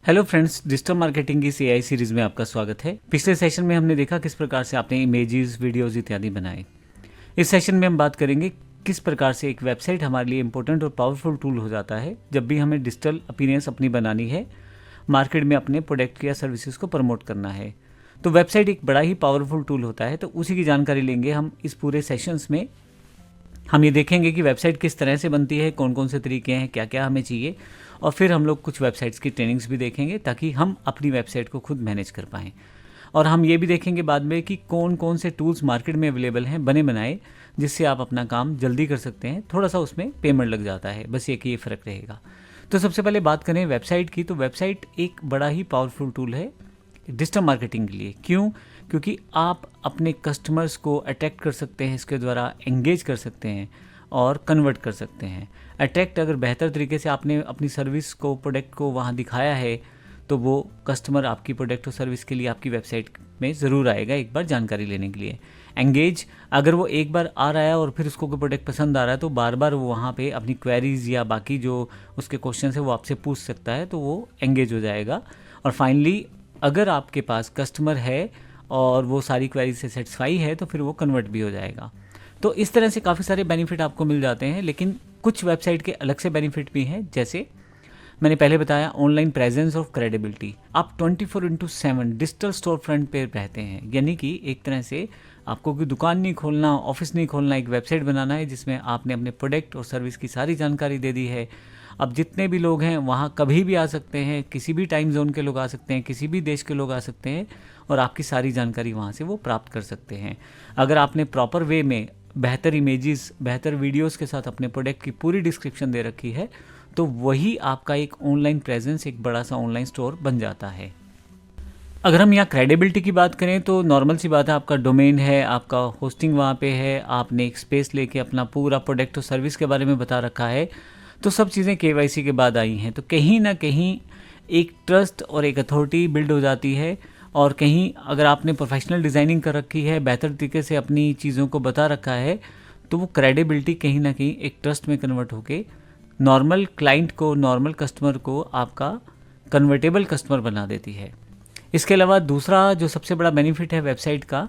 Hello friends, digital marketing की CI series में आपका स्वागत है। पिछले सेशन में हमने देखा किस प्रकार से आपने इमेजेस, वीडियोस इत्यादि बनाए। इस सेशन में हम बात करेंगे किस प्रकार से एक वेबसाइट हमारे लिए इंपॉर्टेंट और पावरफुल टूल हो जाता है जब भी हमें डिजिटल अपीयरेंस अपनी बनानी है, मार्केट में अपने प्रोडक्ट या सर्विसेज को प्रमोट करना है। तो वेबसाइट एक बड़ा ही पावरफुल टूल होता है, तो उसी की जानकारी लेंगे हम इस पूरे सेशंस में। हम ये देखेंगे कि वेबसाइट किस तरह से बनती है, कौन कौन से तरीके हैं, क्या क्या हमें चाहिए, और फिर हम लोग कुछ वेबसाइट्स की ट्रेनिंग्स भी देखेंगे ताकि हम अपनी वेबसाइट को खुद मैनेज कर पाएँ। और हम ये भी देखेंगे बाद में कि कौन कौन से टूल्स मार्केट में अवेलेबल हैं बने बनाए, जिससे आप अपना काम जल्दी कर सकते हैं। थोड़ा सा उसमें पेमेंट लग जाता है, बस ये फ़र्क रहेगा। तो सबसे पहले बात करें वेबसाइट की, तो वेबसाइट एक बड़ा ही पावरफुल टूल है डिजिटल मार्केटिंग के लिए। क्यों? क्योंकि आप अपने कस्टमर्स को अट्रैक्ट कर सकते हैं, इसके द्वारा एंगेज कर सकते हैं और कन्वर्ट कर सकते हैं। अट्रैक्ट अगर बेहतर तरीके से आपने अपनी सर्विस को, प्रोडक्ट को वहाँ दिखाया है, तो वो कस्टमर आपकी प्रोडक्ट और सर्विस के लिए आपकी वेबसाइट में ज़रूर आएगा एक बार जानकारी लेने के लिए। एंगेज, अगर वो एक बार आ रहा है और फिर उसको कोई प्रोडक्ट पसंद आ रहा है तो बार बार वो वहाँ पे अपनी क्वेरीज या बाकी जो उसके क्वेश्चन है वो आपसे पूछ सकता है, तो वो एंगेज हो जाएगा। और फाइनली अगर आपके पास कस्टमर है और वो सारी क्वेरीज से सेटिस्फाई है तो फिर वो कन्वर्ट भी हो जाएगा। तो इस तरह से काफ़ी सारे बेनिफिट आपको मिल जाते हैं, लेकिन कुछ वेबसाइट के अलग से बेनिफिट भी हैं। जैसे मैंने पहले बताया, ऑनलाइन प्रेजेंस ऑफ क्रेडिबिलिटी। आप 24/7 डिजिटल स्टोर फ्रंट पे रहते हैं, यानी कि एक तरह से आपको कोई दुकान नहीं खोलना, ऑफिस नहीं खोलना, एक वेबसाइट बनाना है जिसमें आपने अपने प्रोडक्ट और सर्विस की सारी जानकारी दे दी है। अब जितने भी लोग हैं वहाँ कभी भी आ सकते हैं, किसी भी टाइम जोन के लोग आ सकते हैं, किसी भी देश के लोग आ सकते हैं और आपकी सारी जानकारी वहाँ से वो प्राप्त कर सकते हैं। अगर आपने प्रॉपर वे में बेहतर इमेजेस, बेहतर वीडियोस के साथ अपने प्रोडक्ट की पूरी डिस्क्रिप्शन दे रखी है, तो वही आपका एक ऑनलाइन प्रेजेंस, एक बड़ा सा ऑनलाइन स्टोर बन जाता है। अगर हम यहाँ क्रेडिबिलिटी की बात करें तो नॉर्मल सी बात है, आपका डोमेन है, आपका होस्टिंग वहाँ पे है, आपने एक स्पेस लेके अपना पूरा प्रोडक्ट और सर्विस के बारे में बता रखा है, तो सब चीज़ें केवाईसी के बाद आई हैं। तो कहीं ना कहीं एक ट्रस्ट और एक अथॉरिटी बिल्ड हो जाती है। और कहीं अगर आपने प्रोफेशनल डिज़ाइनिंग कर रखी है, बेहतर तरीके से अपनी चीज़ों को बता रखा है, तो वो क्रेडिबिलिटी कहीं ना कहीं एक ट्रस्ट में कन्वर्ट होके नॉर्मल क्लाइंट को, नॉर्मल कस्टमर को आपका कन्वर्टेबल कस्टमर बना देती है। इसके अलावा दूसरा जो सबसे बड़ा बेनिफिट है वेबसाइट का,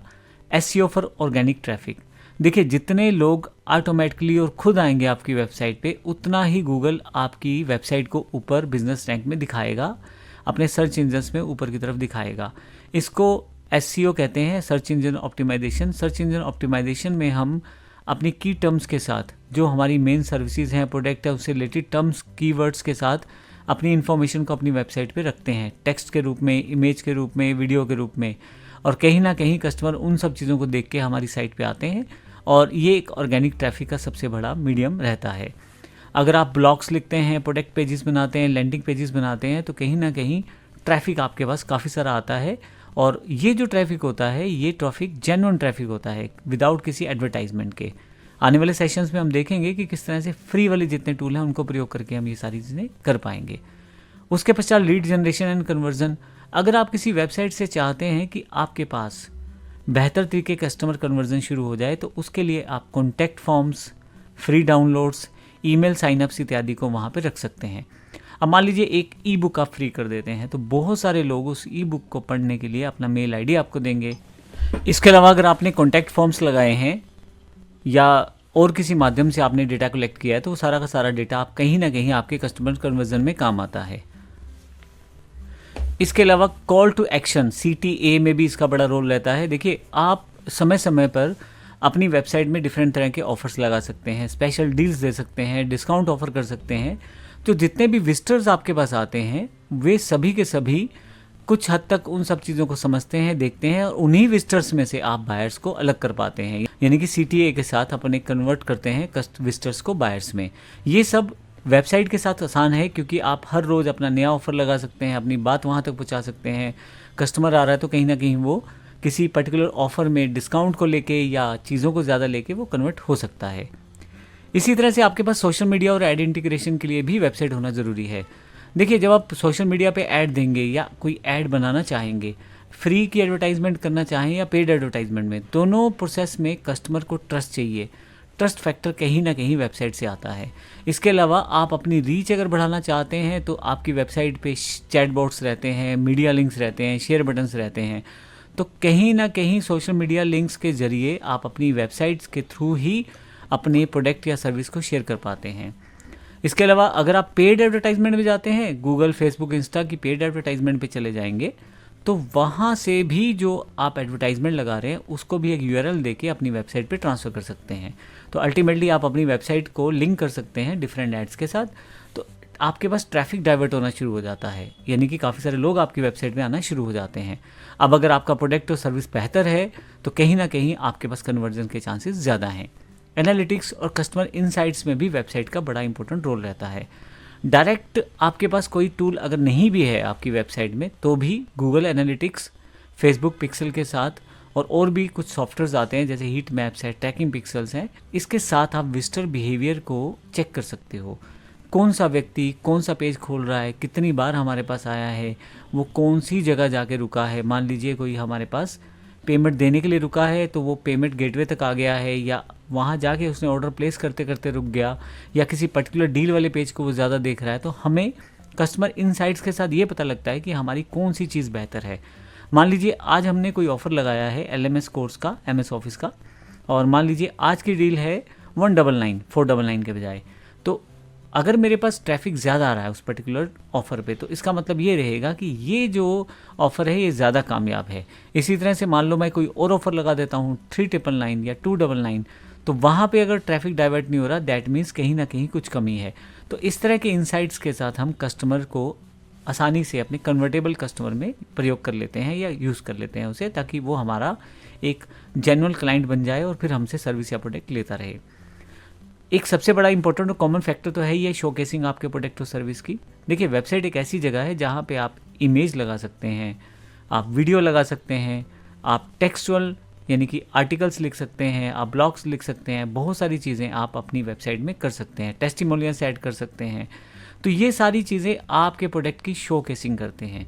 एसईओ फॉर ऑर्गेनिक ट्रैफिक। देखिए, जितने लोग ऑटोमेटिकली और खुद आएंगे आपकी वेबसाइट पे, उतना ही गूगल आपकी वेबसाइट को ऊपर बिजनेस रैंक में दिखाएगा, अपने सर्च इंजन्स में ऊपर की तरफ दिखाएगा। इसको एसईओ कहते हैं, search engine optimisation. Search engine optimisation में हम अपनी की टर्म्स के साथ, जो हमारी मेन सर्विसेज हैं, प्रोडक्ट है, उससे रिलेटेड टर्म्स, कीवर्ड्स के साथ अपनी इन्फॉर्मेशन को अपनी वेबसाइट पे रखते हैं, टेक्स्ट के रूप में, इमेज के रूप में, वीडियो के रूप में। और कहीं ना कहीं कस्टमर उन सब चीज़ों को देख के हमारी साइट पे आते हैं और ये एक ऑर्गेनिक ट्रैफिक का सबसे बड़ा मीडियम रहता है। अगर आप ब्लॉग्स लिखते हैं, प्रोडक्ट पेजेस बनाते हैं, लैंडिंग पेजेस बनाते हैं, तो कहीं ना कहीं ट्रैफिक आपके पास काफ़ी सारा आता है। और ये जो ट्रैफिक होता है, ये ट्रैफिक जेन्युइन ट्रैफिक होता है, विदाउट किसी एडवर्टाइजमेंट के। आने वाले सेशंस में हम देखेंगे कि किस तरह से फ्री वाले जितने टूल हैं उनको प्रयोग करके हम ये सारी चीज़ें कर पाएंगे। उसके पश्चात लीड जनरेशन एंड कन्वर्जन। अगर आप किसी वेबसाइट से चाहते हैं कि आपके पास बेहतर तरीके कस्टमर कन्वर्जन शुरू हो जाए, तो उसके लिए आप contact forms, free downloads, email synapses इत्यादि को वहाँ पे रख सकते हैं। अब मान लीजिए एक ई बुक आप फ्री कर देते हैं, तो बहुत सारे लोग उस ई बुक को पढ़ने के लिए अपना मेल आईडी आपको देंगे। इसके अलावा अगर आपने कॉन्टैक्ट फॉर्म्स लगाए हैं या और किसी माध्यम से आपने डेटा कलेक्ट किया है, तो वो सारा का सारा डेटा आप कहीं ना कहीं आपके कस्टमर कन्वर्जन में काम आता है। इसके अलावा कॉल टू एक्शन, CTA में भी इसका बड़ा रोल रहता है। देखिए, आप समय समय पर अपनी वेबसाइट में डिफरेंट तरह के ऑफर्स लगा सकते हैं, स्पेशल डील्स दे सकते हैं, डिस्काउंट ऑफर कर सकते हैं। तो जितने भी विजिटर्स आपके पास आते हैं, वे सभी के सभी कुछ हद तक उन सब चीज़ों को समझते हैं, देखते हैं, और उन्हीं विजिटर्स में से आप बायर्स को अलग कर पाते हैं, यानी कि CTA के साथ अपने कन्वर्ट करते हैं विजिटर्स को बायर्स में। ये सब वेबसाइट के साथ आसान है, क्योंकि आप हर रोज़ अपना नया ऑफर लगा सकते हैं, अपनी बात वहाँ तक पहुँचा सकते हैं। कस्टमर आ रहा है तो कहीं ना कहीं वो किसी पर्टिकुलर ऑफर में डिस्काउंट को लेके या चीज़ों को ज़्यादा लेके वो कन्वर्ट हो सकता है। इसी तरह से आपके पास सोशल मीडिया और एड इंटीग्रेशन के लिए भी वेबसाइट होना ज़रूरी है। देखिए, जब आप सोशल मीडिया पे ऐड देंगे या कोई ऐड बनाना चाहेंगे, फ्री की एडवर्टाइजमेंट करना चाहें या पेड एडवर्टाइजमेंट में, दोनों प्रोसेस में कस्टमर को ट्रस्ट चाहिए। ट्रस्ट फैक्टर कहीं ना कहीं वेबसाइट से आता है। इसके अलावा आप अपनी रीच अगर बढ़ाना चाहते हैं तो आपकी वेबसाइट पे चैटबॉट्स रहते हैं, मीडिया लिंक्स रहते हैं, शेयर बटन्स रहते हैं। तो कहीं ना कहीं सोशल मीडिया लिंक्स के ज़रिए आप अपनी वेबसाइट्स के थ्रू ही अपने प्रोडक्ट या सर्विस को शेयर कर पाते हैं। इसके अलावा अगर आप पेड एडवर्टाइजमेंट में जाते हैं, गूगल, फेसबुक, इंस्टा की पेड एडवर्टाइजमेंट पे चले जाएंगे, तो वहाँ से भी जो आप एडवर्टाइजमेंट लगा रहे हैं उसको भी एक यूआरएल देके अपनी वेबसाइट पे ट्रांसफ़र कर सकते हैं। तो अल्टीमेटली आप अपनी वेबसाइट को लिंक कर सकते हैं डिफरेंट एड्स के साथ। तो आपके पास ट्रैफिक डाइवर्ट होना शुरू हो जाता है, यानी कि काफ़ी सारे लोग आपकी वेबसाइट में आना शुरू हो जाते हैं। अब अगर आपका प्रोडक्ट और सर्विस बेहतर है तो कहीं ना कहीं आपके पास कन्वर्जन के चांसेस ज़्यादा हैं। एनालिटिक्स और कस्टमर इनसाइट्स में भी वेबसाइट का बड़ा इंपॉर्टेंट रोल रहता है। डायरेक्ट आपके पास कोई टूल अगर नहीं भी है आपकी वेबसाइट में, तो भी गूगल एनालिटिक्स, फेसबुक पिक्सल के साथ और भी कुछ सॉफ्टवेयर्स आते हैं जैसे हीट मैप्स है, ट्रैकिंग पिक्सल्स हैं, इसके साथ आप विजिटर बिहेवियर को चेक कर सकते हो। कौन सा व्यक्ति कौन सा पेज खोल रहा है, कितनी बार हमारे पास आया है, वो कौन सी जगह जाके रुका है। मान लीजिए कोई हमारे पास पेमेंट देने के लिए रुका है तो वो पेमेंट गेटवे तक आ गया है, या वहाँ जाके उसने ऑर्डर प्लेस करते करते रुक गया, या किसी पर्टिकुलर डील वाले पेज को वो ज़्यादा देख रहा है। तो हमें कस्टमर इनसाइट्स के साथ ये पता लगता है कि हमारी कौन सी चीज़ बेहतर है। मान लीजिए आज हमने कोई ऑफ़र लगाया है LMS कोर्स का, MS ऑफिस का, और मान लीजिए आज की डील है 199 के बजाय। तो अगर मेरे पास ट्रैफिक ज़्यादा आ रहा है उस पर्टिकुलर ऑफ़र पे, तो इसका मतलब ये रहेगा कि ये जो ऑफ़र है ये ज़्यादा कामयाब है। इसी तरह से मान लो मैं कोई और ऑफ़र लगा देता हूँ 399 या 299, तो वहाँ पे अगर ट्रैफिक डाइवर्ट नहीं हो रहा, दैट मीन्स कहीं ना कहीं कुछ कमी है। तो इस तरह के इंसाइट्स के साथ हम कस्टमर को आसानी से अपने कन्वर्टेबल कस्टमर में प्रयोग कर लेते हैं या यूज़ कर लेते हैं उसे, ताकि वो हमारा एक जेन्युइन क्लाइंट बन जाए और फिर हमसे सर्विस या प्रोडक्ट लेता रहे। एक सबसे बड़ा इंपॉर्टेंट और कॉमन फैक्टर तो है ये शोकेसिंग आपके प्रोडक्ट और सर्विस की। देखिए, वेबसाइट एक ऐसी जगह है जहाँ पे आप इमेज लगा सकते हैं, आप वीडियो लगा सकते हैं, आप टेक्सचुअल यानी कि आर्टिकल्स लिख सकते हैं, आप ब्लॉग्स लिख सकते हैं, बहुत सारी चीज़ें आप अपनी वेबसाइट में कर सकते हैं, टेस्टिमोनियल्स ऐड कर सकते हैं। तो ये सारी चीज़ें आपके प्रोडक्ट की शोकेसिंग करते हैं।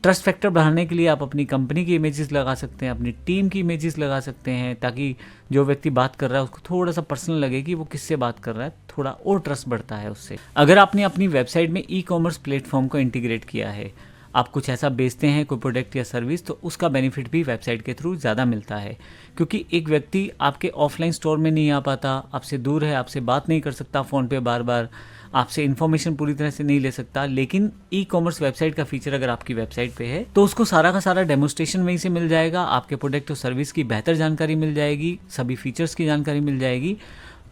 ट्रस्ट फैक्टर बढ़ाने के लिए आप अपनी कंपनी की इमेजेस लगा सकते हैं, अपनी टीम की इमेजेस लगा सकते हैं, ताकि जो व्यक्ति बात कर रहा है उसको थोड़ा सा पर्सनल लगे कि वो किससे बात कर रहा है, थोड़ा और ट्रस्ट बढ़ता है उससे। अगर आपने अपनी वेबसाइट में ई-कॉमर्स प्लेटफॉर्म को इंटीग्रेट किया है, आप कुछ ऐसा बेचते हैं कोई प्रोडक्ट या सर्विस, तो उसका बेनिफिट भी वेबसाइट के थ्रू ज़्यादा मिलता है। क्योंकि एक व्यक्ति आपके ऑफलाइन स्टोर में नहीं आ पाता, आपसे दूर है, आपसे बात नहीं कर सकता फ़ोन पे बार बार, आपसे इन्फॉर्मेशन पूरी तरह से नहीं ले सकता, लेकिन ई-कॉमर्स वेबसाइट का फीचर अगर आपकी वेबसाइट पे है तो उसको सारा का सारा डेमोस्ट्रेशन वहीं से मिल जाएगा, आपके प्रोडक्ट और सर्विस की बेहतर जानकारी मिल जाएगी, सभी फीचर्स की जानकारी मिल जाएगी।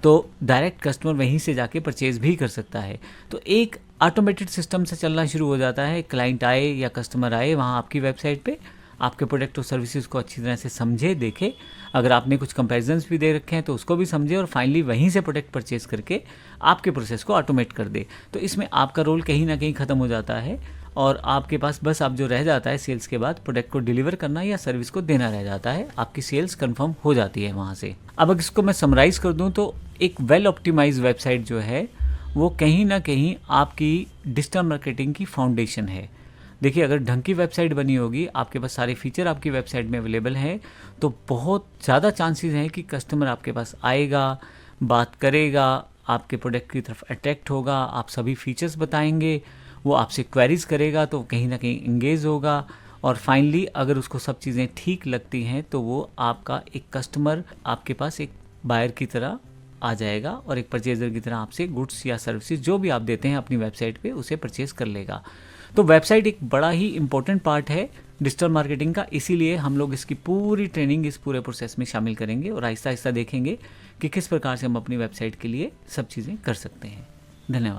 तो डायरेक्ट कस्टमर वहीं से जाके परचेज भी कर सकता है। तो एक ऑटोमेटेड सिस्टम से चलना शुरू हो जाता है। क्लाइंट आए या कस्टमर आए वहाँ आपकी वेबसाइट पे, आपके प्रोडक्ट और सर्विसेज को अच्छी तरह से समझे, देखे, अगर आपने कुछ कंपैरिजन्स भी दे रखे हैं तो उसको भी समझे, और फाइनली वहीं से प्रोडक्ट परचेज करके आपके प्रोसेस को ऑटोमेट कर दे। तो इसमें आपका रोल कहीं ना कहीं ख़त्म हो जाता है और आपके पास बस अब जो रह जाता है सेल्स के बाद प्रोडक्ट को डिलीवर करना या सर्विस को देना रह जाता है। आपकी सेल्स कंफर्म हो जाती है वहाँ से। अब अगर इसको मैं समराइज़ कर दूँ तो एक वेल ऑप्टिमाइज वेबसाइट जो है वो कहीं ना कहीं आपकी डिजिटल मार्केटिंग की फाउंडेशन है। देखिए, अगर ढंग की वेबसाइट बनी होगी, आपके पास सारे फीचर आपकी वेबसाइट में अवेलेबल हैं, तो बहुत ज़्यादा चांसेस हैं कि कस्टमर आपके पास आएगा, बात करेगा, आपके प्रोडक्ट की तरफ अट्रैक्ट होगा, आप सभी फीचर्स बताएंगे, वो आपसे क्वेरीज करेगा तो कहीं ना कहीं इंगेज होगा, और फाइनली अगर उसको सब चीज़ें ठीक लगती हैं तो वो आपका एक कस्टमर आपके पास एक बायर की तरह आ जाएगा और एक परचेजर की तरह आपसे गुड्स या सर्विसेज जो भी आप देते हैं अपनी वेबसाइट पे उसे परचेज कर लेगा। तो वेबसाइट एक बड़ा ही इम्पोर्टेंट पार्ट है डिजिटल मार्केटिंग का, इसीलिए हम लोग इसकी पूरी ट्रेनिंग इस पूरे प्रोसेस में शामिल करेंगे और आहिस्ता आहिस्ता देखेंगे कि किस प्रकार से हम अपनी वेबसाइट के लिए सब चीज़ें कर सकते हैं। धन्यवाद।